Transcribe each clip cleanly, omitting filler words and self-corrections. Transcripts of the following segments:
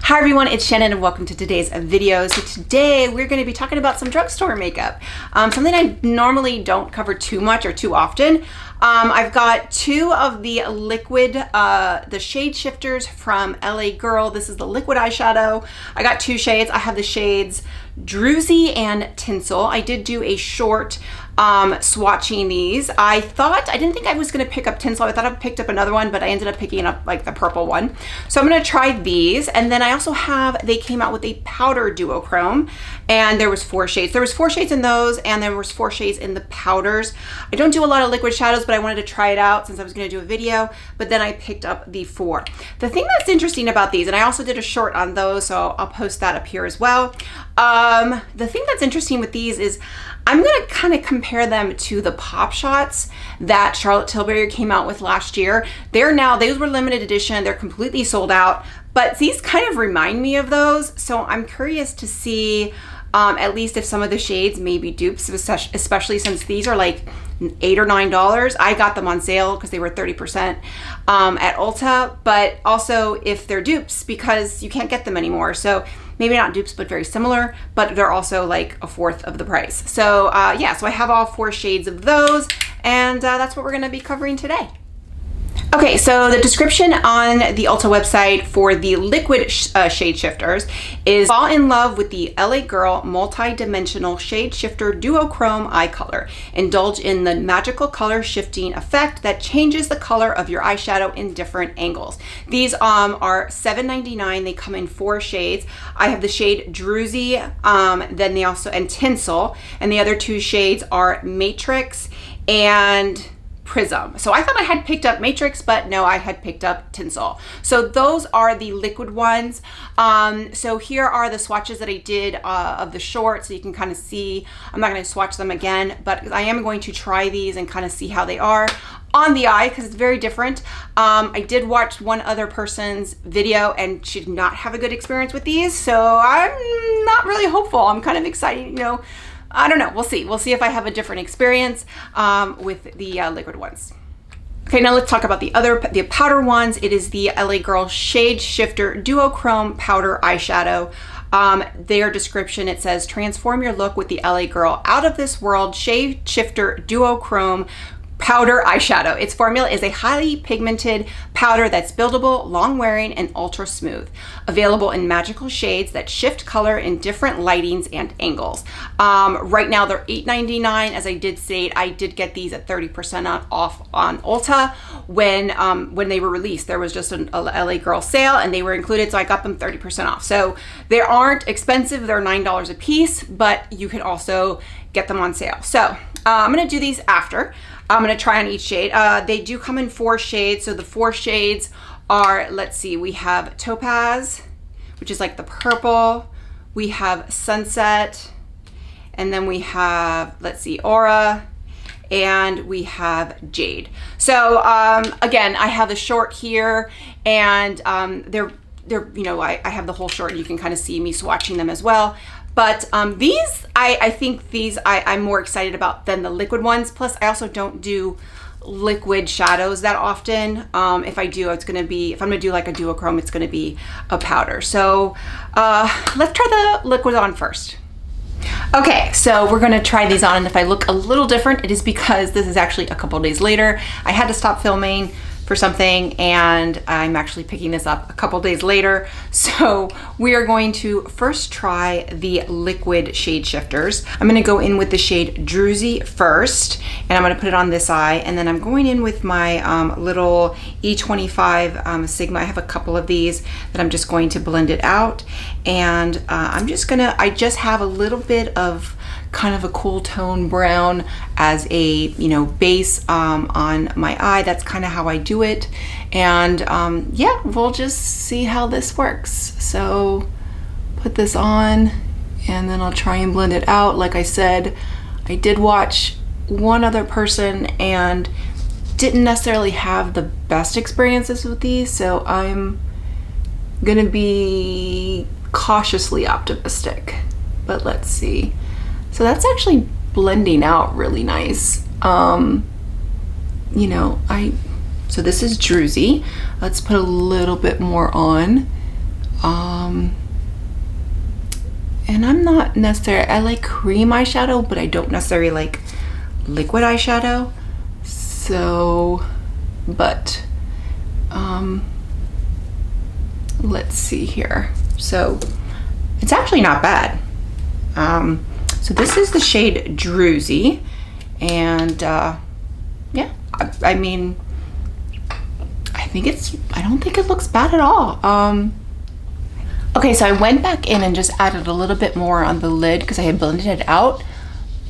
Hi everyone, it's Shannon and welcome to today's video. So today we're going to be talking about some drugstore makeup. Something I normally don't cover too much or too often. I've got two of the liquid, the shade shifters from LA Girl. This is the liquid eyeshadow. I got two shades. I have the shades Druzy and Tinsel. I did do a short swatching these. I didn't think I was going to pick up Tinsel. I thought I picked up another one, but I ended up picking up like the purple one. So I'm going to try these. And then I also they came out with a powder duochrome, and there was 4 shades. There was 4 shades in those, and there was 4 shades in the powders. I don't do a lot of liquid shadows, but I wanted to try it out since I was going to do a video, but then I picked up the 4. The thing that's interesting about these, and I also did a short on those, so I'll post that up here as well. The thing that's interesting with these is I'm going to kind of compare them to the Pop Shots that Charlotte Tilbury came out with last year. Those were limited edition. They're completely sold out, but these kind of remind me of those. So I'm curious to see at least if some of the shades may be dupes, especially since these are like $8 or $9. I got them on sale because they were 30% at Ulta, but also if they're dupes because you can't get them anymore. So maybe not dupes, but very similar, but they're also like a 1/4 of the price. So yeah, so I have all 4 shades of those, and that's what we're gonna be covering today. Okay, so the description on the Ulta website for the liquid shade shifters is fall in love with the LA Girl multi-dimensional shade shifter duochrome eye color. Indulge in the magical color shifting effect that changes the color of your eyeshadow in different angles. These are $7.99. They come in 4 shades. I have the shade Druzy, then they also, and Tinsel, and the other 2 shades are Matrix and Prism. So I thought I had picked up Matrix, but no, I had picked up Tinsel. So those are the liquid ones. So here are the swatches that I did of the short, so you can kind of see. I'm not going to swatch them again, but I am going to try these and kind of see how they are on the eye because it's very different. I did watch one other person's video and she did not have a good experience with these, so I'm not really hopeful. I'm kind of excited, you know. I don't know. We'll see. We'll see if I have a different experience with the liquid ones. Okay, now let's talk about the powder ones. It is the LA Girl Shade Shifter Duochrome Powder Eyeshadow. Their description, it says, transform your look with the LA Girl Out of This World Shade Shifter Duochrome Powder Eyeshadow. Its formula is a highly pigmented powder that's buildable, long wearing, and ultra smooth. Available in magical shades that shift color in different lightings and angles. Right now they're $8.99. As I did say, I did get these at 30% off on Ulta when they were released. There was just a LA Girl sale and they were included, so I got them 30% off. So they aren't expensive. They're $9 a piece, but you can also get them on sale. So I'm gonna do these after. I'm going to try on each shade. They do come in 4 shades. So the 4 shades are, let's see, we have Topaz, which is like the purple. We have Sunset. And then we have, let's see, Aura. And we have Jade. So again, I have the short here, and they're you know, I have the whole short. You can kind of see me swatching them as well. But these, I think these I'm more excited about than the liquid ones. Plus, I also don't do liquid shadows that often. If I do, if I'm gonna do like a duochrome, it's gonna be a powder. So let's try the liquid on first. Okay, so we're gonna try these on, and if I look a little different, it is because this is actually a couple days later. I had to stop filming for something, and I'm actually picking this up a couple days later. So we are going to first try the liquid shade shifters. I'm gonna go in with the shade Druzy first, and I'm gonna put it on this eye, and then I'm going in with my little E25 Sigma. I have a couple of these that I'm just going to blend it out, and I just have a little bit of kind of a cool tone brown as a, you know, base on my eye. That's kind of how I do it, and yeah, we'll just see how this works. So put this on, and then I'll try and blend it out. Like I said, I did watch one other person and didn't necessarily have the best experiences with these, so I'm gonna be cautiously optimistic, but let's see. So that's actually blending out really nice. You know, so this is Druzy. Let's put a little bit more on. necessarily, I like cream eyeshadow, but I don't necessarily like liquid eyeshadow. So, but, let's see here. So it's actually not bad. So this is the shade Druzy, and yeah, I mean, I don't think it looks bad at all. Okay, so I went back in and just added a little bit more on the lid because I had blended it out,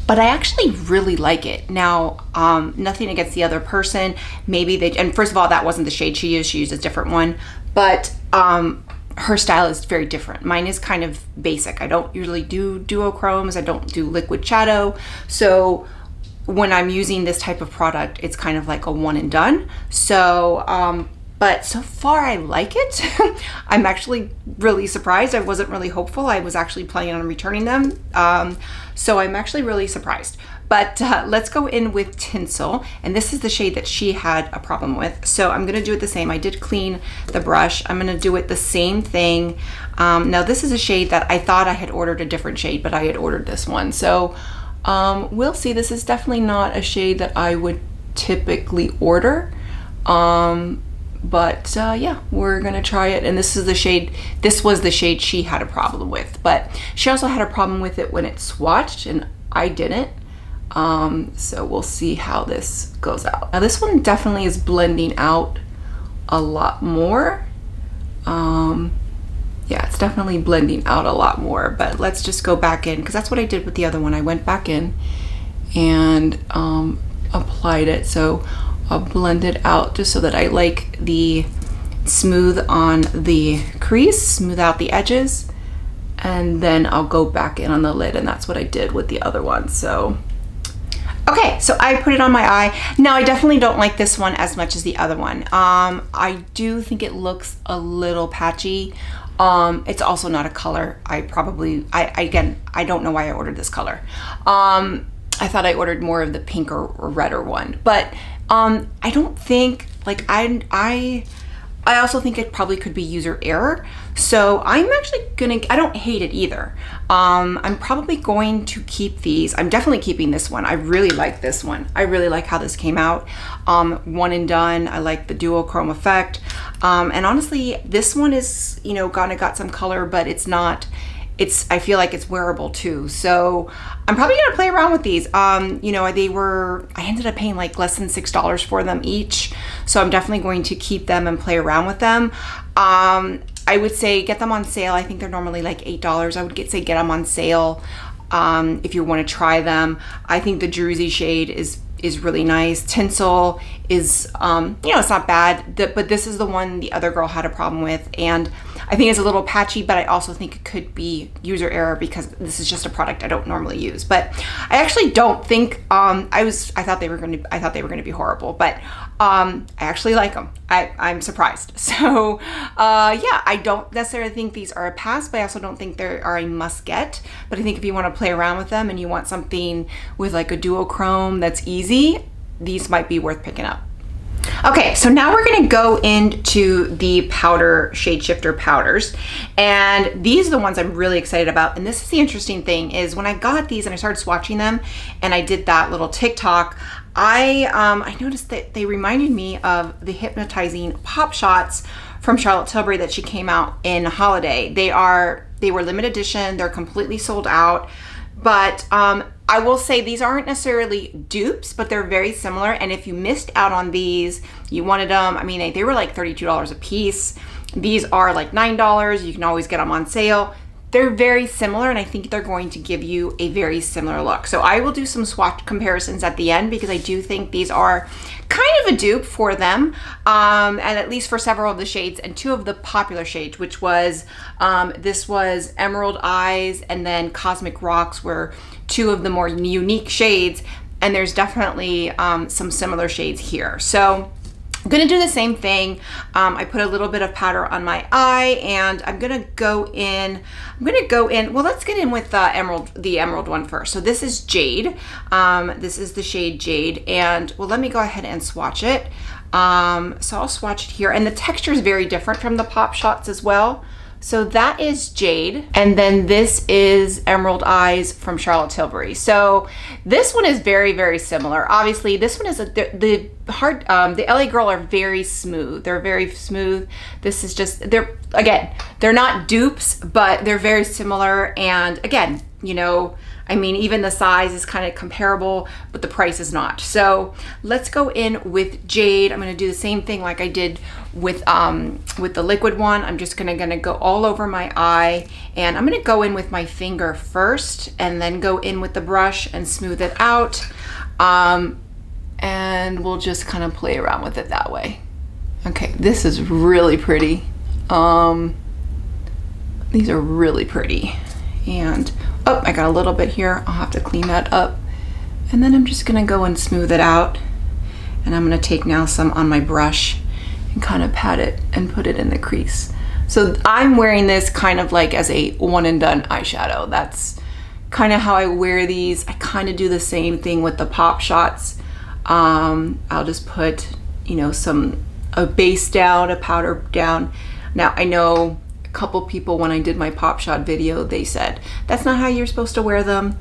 but I actually really like it. Now, nothing against the other person. Maybe and first of all, that wasn't the shade she used a different one, but her style is very different. Mine is kind of basic. I don't usually do duochromes. I don't do liquid shadow. So when I'm using this type of product, it's kind of like a one and done. So, but so far I like it. I'm actually really surprised. I wasn't really hopeful. I was actually planning on returning them. So I'm actually really surprised. But let's go in with Tinsel, and this is the shade that she had a problem with. So I'm gonna do it the same. I did clean the brush. I'm gonna do it the same thing. Now this is a shade that I thought I had ordered a different shade, but I had ordered this one. So we'll see. This is definitely not a shade that I would typically order. But yeah, we're gonna try it. And this was the shade she had a problem with, but she also had a problem with it when it swatched, and I didn't. So we'll see how this goes out. Now this one definitely is blending out a lot more. Yeah, it's definitely blending out a lot more, but let's just go back in, because that's what I did with the other one. I went back in and applied it. So I'll blend it out just so that I like the smooth on the crease, smooth out the edges, and then I'll go back in on the lid, and that's what I did with the other one. So okay, so I put it on my eye. Now I definitely don't like this one as much as the other one. I do think it looks a little patchy. It's also not a color. Again, I don't know why I ordered this color. I thought I ordered more of the pink or redder one, but I don't think, like, I also think it probably could be user error. So I'm actually I don't hate it either. I'm probably going to keep these. I'm definitely keeping this one. I really like this one. I really like how this came out. One and done. I like the duochrome effect. And honestly, this one is, you know, got some color, but I feel like it's wearable too. So I'm probably gonna play around with these. You know, I ended up paying like less than $6 for them each. So I'm definitely going to keep them and play around with them. I would say get them on sale. I think they're normally like $8. I would say get them on sale if you wanna try them. I think the Druzy shade is really nice. Tinsel is, you know, it's not bad, but this is the one the other girl had a problem with, and I think it's a little patchy, but I also think it could be user error because this is just a product I don't normally use. But I actually don't think, I thought they were gonna be horrible, but I actually like them. I'm surprised. So yeah, I don't necessarily think these are a pass, but I also don't think they are a must get. But I think if you want to play around with them and you want something with like a duochrome that's easy, these might be worth picking up. Okay, so now we're gonna go into the powder shade shifter powders, and these are the ones I'm really excited about. And this is the interesting thing, is when I got these and I started swatching them and I did that little TikTok, I noticed that they reminded me of the Hypnotising pop shots from Charlotte Tilbury that she came out in holiday. They were limited edition, they're completely sold out, but I will say these aren't necessarily dupes, but they're very similar. And if you missed out on these, you wanted them, I mean, they were like $32 a piece. These are like $9. You can always get them on sale. They're very similar, and I think they're going to give you a very similar look. So I will do some swatch comparisons at the end, because I do think these are kind of a dupe for them, and at least for several of the shades, and two of the popular shades, which was, this was Emerald Eyes and then Cosmic Rocks, were two of the more unique shades, and there's definitely some similar shades here. So I'm gonna do the same thing. I put a little bit of powder on my eye, and I'm gonna go in, well, let's get in with the emerald one first. So this is Jade. This is the shade Jade, and well, let me go ahead and swatch it. So I'll swatch it here, and the texture is very different from the pop shots as well. So that is Jade. And then this is Emerald Eyes from Charlotte Tilbury. So this one is very, very similar. Obviously, this one is the LA Girl are very smooth. They're very smooth. This is just, they're not dupes, but they're very similar. And again, you know, I mean, even the size is kind of comparable, but the price is not. So let's go in with Jade. I'm gonna do the same thing like I did with the liquid one. I'm just gonna go all over my eye, and I'm gonna go in with my finger first and then go in with the brush and smooth it out. And we'll just kind of play around with it that way. Okay, this is really pretty. These are really pretty. And oh, I got a little bit here. I'll have to clean that up. And then I'm just gonna go and smooth it out. And I'm gonna take now some on my brush and kind of pat it and put it in the crease. So I'm wearing this kind of like as a one and done eyeshadow. That's kind of how I wear these. I kind of do the same thing with the pop shots. I'll just put, you know, a base down, a powder down. Now I know a couple people when I did my pop shot video, they said that's not how you're supposed to wear them,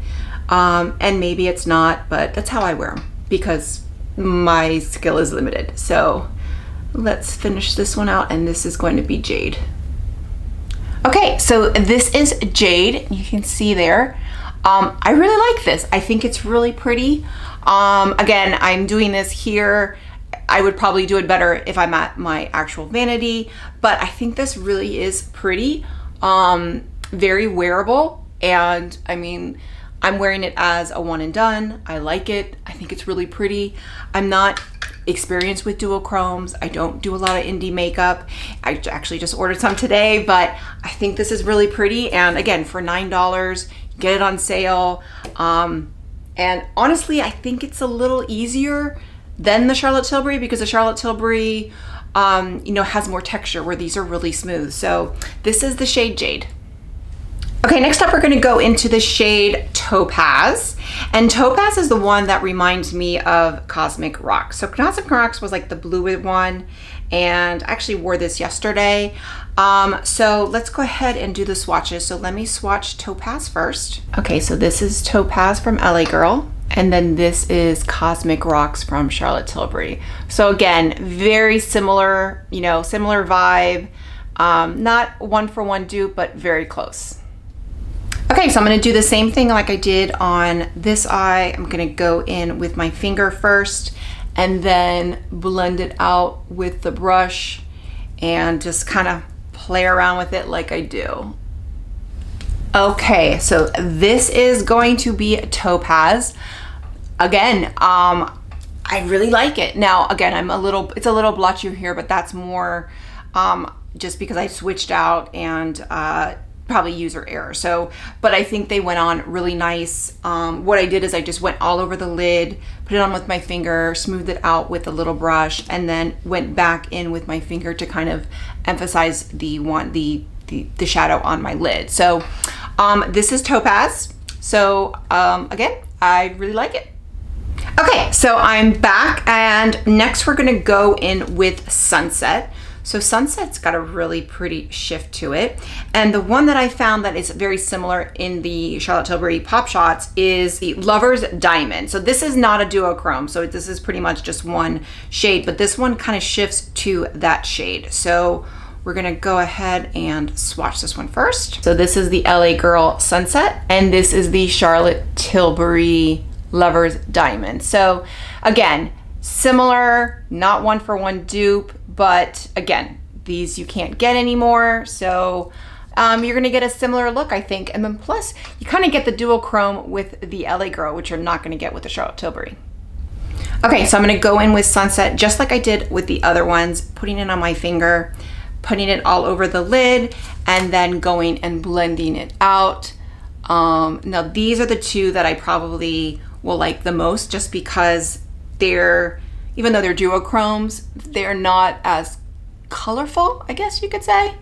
and maybe it's not, but that's how I wear them because my skill is limited. So let's finish this one out, and this is going to be Jade. Okay, so this is Jade. You can see there. I really like this. I think it's really pretty. Again, I'm doing this here. I would probably do it better if I'm at my actual vanity, but I think this really is pretty, very wearable. And I mean, I'm wearing it as a one and done. I like it. I think it's really pretty. I'm not experienced with duochromes. I don't do a lot of indie makeup. I actually just ordered some today, but I think this is really pretty. And again, for $9, you get it on sale. And honestly, I think it's a little easier than the Charlotte Tilbury because the Charlotte Tilbury, you know, has more texture where these are really smooth. So this is the shade Jade. Okay, next up we're gonna go into the shade Topaz. And Topaz is the one that reminds me of Cosmic Rocks. So Cosmic Rocks was like the blue one, and I actually wore this yesterday. So let's go ahead and do the swatches. So let me swatch Topaz first. Okay, so this is Topaz from LA Girl. And then this is Cosmic Rocks from Charlotte Tilbury. So again, very similar, you know, similar vibe. Not one for one dupe, but very close. Okay, so I'm gonna do the same thing like I did on this eye. I'm gonna go in with my finger first and then blend it out with the brush and just kind of play around with it like I do. Okay, so this is going to be Topaz. Again, I really like it. Now, again, it's a little blotchier here, but that's more just because I switched out and probably user error. So, but I think they went on really nice. What I did is I just went all over the lid, put it on with my finger, smoothed it out with a little brush, and then went back in with my finger to kind of emphasize the shadow on my lid. So this is Topaz. So again, I really like it. Okay, so I'm back, and next we're gonna go in with Sunset. So Sunset's got a really pretty shift to it. And the one that I found that is very similar in the Charlotte Tilbury Pop Shots is the Lover's Diamond. So this is not a duochrome, so this is pretty much just one shade, but this one kind of shifts to that shade. So we're gonna go ahead and swatch this one first. So this is the LA Girl Sunset, and this is the Charlotte Tilbury Lover's Diamond. So again, similar, not one for one dupe, but again, these you can't get anymore. So you're gonna get a similar look, I think. And then plus, you kind of get the duochrome with the LA Girl, which you're not gonna get with the Charlotte Tilbury. Okay, so I'm gonna go in with Sunset just like I did with the other ones, putting it on my finger, putting it all over the lid, and then going and blending it out. Now these are the two that I probably will like the most, just because even though they're duochromes, they're not as colorful, I guess you could say.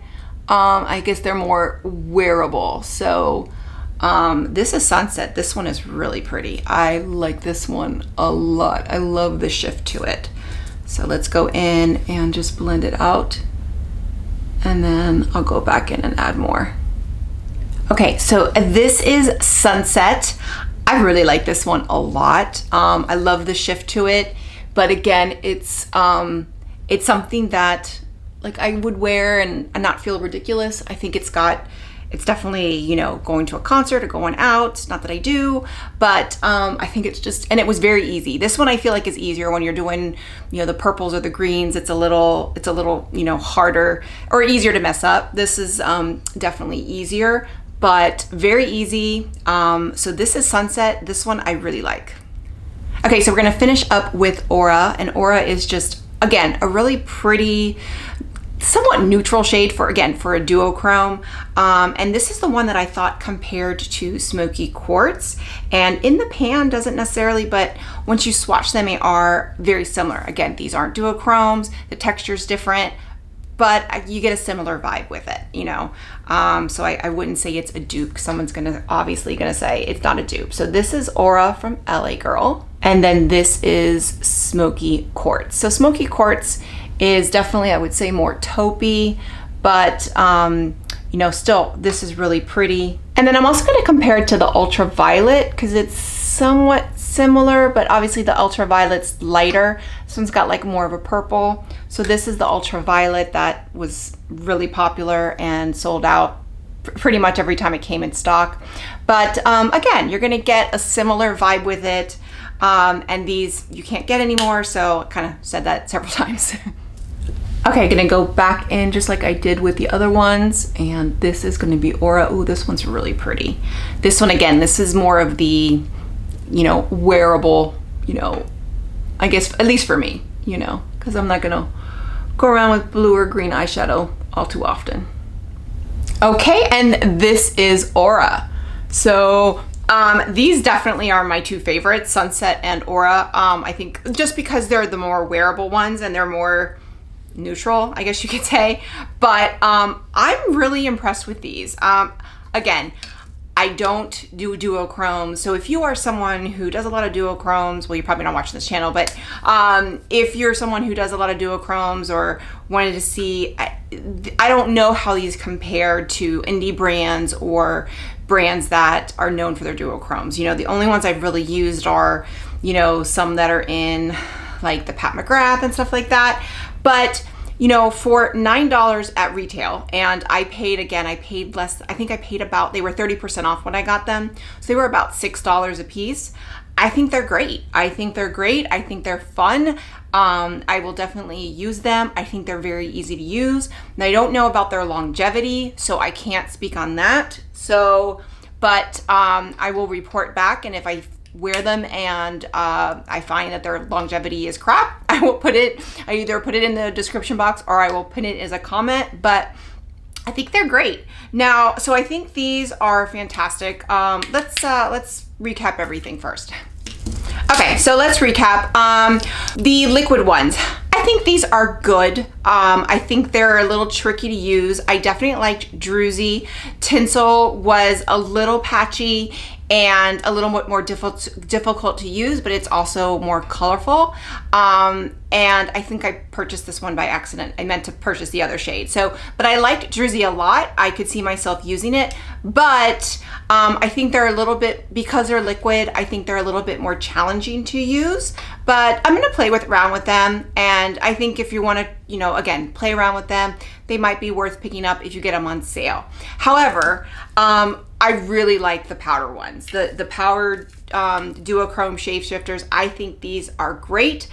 I guess they're more wearable. So this is Sunset. This one is really pretty. I like this one a lot. I love the shift to it. So let's go in and just blend it out. And then I'll go back in and add more. Okay, so this is Sunset. I really like this one a lot. I love the shift to it, but again, it's something that like I would wear and not feel ridiculous. I think it's definitely, you know, going to a concert or going out. Not that I do, but I think it's just, and it was very easy. This one I feel like is easier when you're doing, you know, the purples or the greens. It's a little, you know, harder or easier to mess up. This is definitely easier, but very easy. So this is Sunset. This one I really like. Okay, so we're gonna finish up with Aura, and Aura is just, again, a really pretty, somewhat neutral shade for a duochrome. And this is the one that I thought compared to Smoky Quartz. And in the pan doesn't necessarily, but once you swatch them, they are very similar. Again, these aren't duochromes, the texture's different, but you get a similar vibe with it, you know? So I wouldn't say it's a dupe. Someone's obviously gonna say it's not a dupe. So this is Aura from LA Girl. And then this is Smoky Quartz. So Smoky Quartz is definitely, I would say, more taupey, but you know, still, this is really pretty. And then I'm also gonna compare it to the Ultraviolet because it's somewhat similar, but obviously the Ultraviolet's lighter. This one's got like more of a purple. So this is the Ultraviolet that was really popular and sold out pretty much every time it came in stock. But again, you're gonna get a similar vibe with it. And these you can't get anymore, so I kind of said that several times. Okay, gonna go back in just like I did with the other ones, and this is gonna be Aura. Ooh, this one's really pretty. This one, again, this is more of the, you know, wearable, you know, I guess, at least for me, you know, because I'm not gonna go around with blue or green eyeshadow all too often. Okay, and this is Aura. So these definitely are my two favorites, Sunset and Aura. I think just because they're the more wearable ones and they're more neutral, I guess you could say. But I'm really impressed with these. Again, I don't do duochromes. So if you are someone who does a lot of duochromes, well, you're probably not watching this channel, but if you're someone who does a lot of duochromes or wanted to see, I don't know how these compare to indie brands or brands that are known for their duochromes. You know, the only ones I've really used are, you know, some that are in like the Pat McGrath and stuff like that. But, you know, for $9 at retail, and I paid less, I think I paid about, they were 30% off when I got them. So they were about $6 a piece. I think they're great. I think they're fun. I will definitely use them. I think they're very easy to use. Now, I don't know about their longevity, so I can't speak on that. So, but I will report back, and if I wear them and I find that their longevity is crap, I either put it in the description box or I will put it as a comment, but I think they're great. Now, so I think these are fantastic. Let's recap everything first. Okay, so let's recap. The liquid ones, I think these are good. I think they're a little tricky to use. I definitely liked Druzy. Tinsel was a little patchy and a little bit more difficult to use, but it's also more colorful. And I think I purchased this one by accident. I meant to purchase the other shade. So, but I liked Druzy a lot. I could see myself using it, but I think they're a little bit, because they're liquid, I think they're a little bit more challenging to use, but I'm gonna play around with them. And I think if you wanna, you know, again, play around with them, they might be worth picking up if you get them on sale. However, I really like the powder ones, the powdered duochrome shape shifters. I think these are great.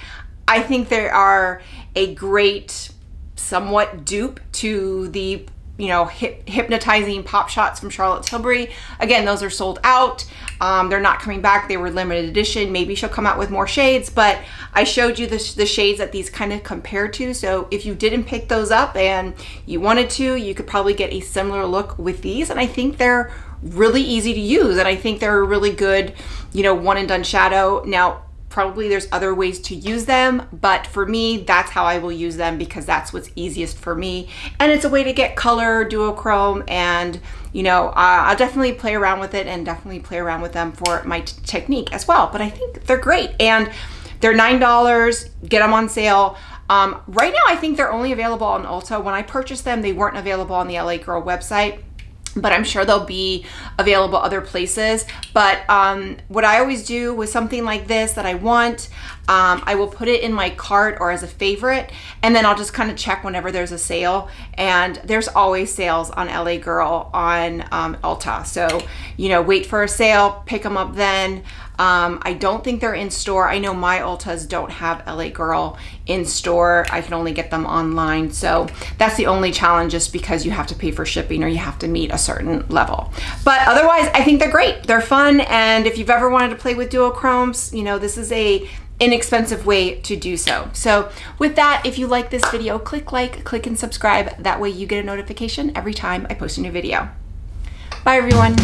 I think they are a great, somewhat dupe to the, you know, hypnotizing pop shots from Charlotte Tilbury. Again, those are sold out. They're not coming back. They were limited edition. Maybe she'll come out with more shades, but I showed you the shades that these kind of compare to. So if you didn't pick those up and you wanted to, you could probably get a similar look with these. And I think they're really easy to use. And I think they're a really good, you know, one and done shadow. Now, probably there's other ways to use them, but for me, that's how I will use them because that's what's easiest for me. And it's a way to get color, duochrome, and, you know, I'll definitely play around with it and definitely play around with them for my technique as well. But I think they're great, and they're $9. Get them on sale. Right now, I think they're only available on Ulta. When I purchased them, they weren't available on the LA Girl website, but I'm sure they'll be available other places. But what I always do with something like this that I want, I will put it in my cart or as a favorite, and then I'll just kind of check whenever there's a sale. And there's always sales on LA Girl on Ulta. So, you know, wait for a sale, pick them up then. I don't think they're in store. I know my Ultas don't have LA Girl in store. I can only get them online. So that's the only challenge, just because you have to pay for shipping or you have to meet a certain level. But otherwise, I think they're great. They're fun. And if you've ever wanted to play with duochromes, you know, this is a inexpensive way to do so. So with that, if you like this video, click like, click and subscribe. That way you get a notification every time I post a new video. Bye everyone.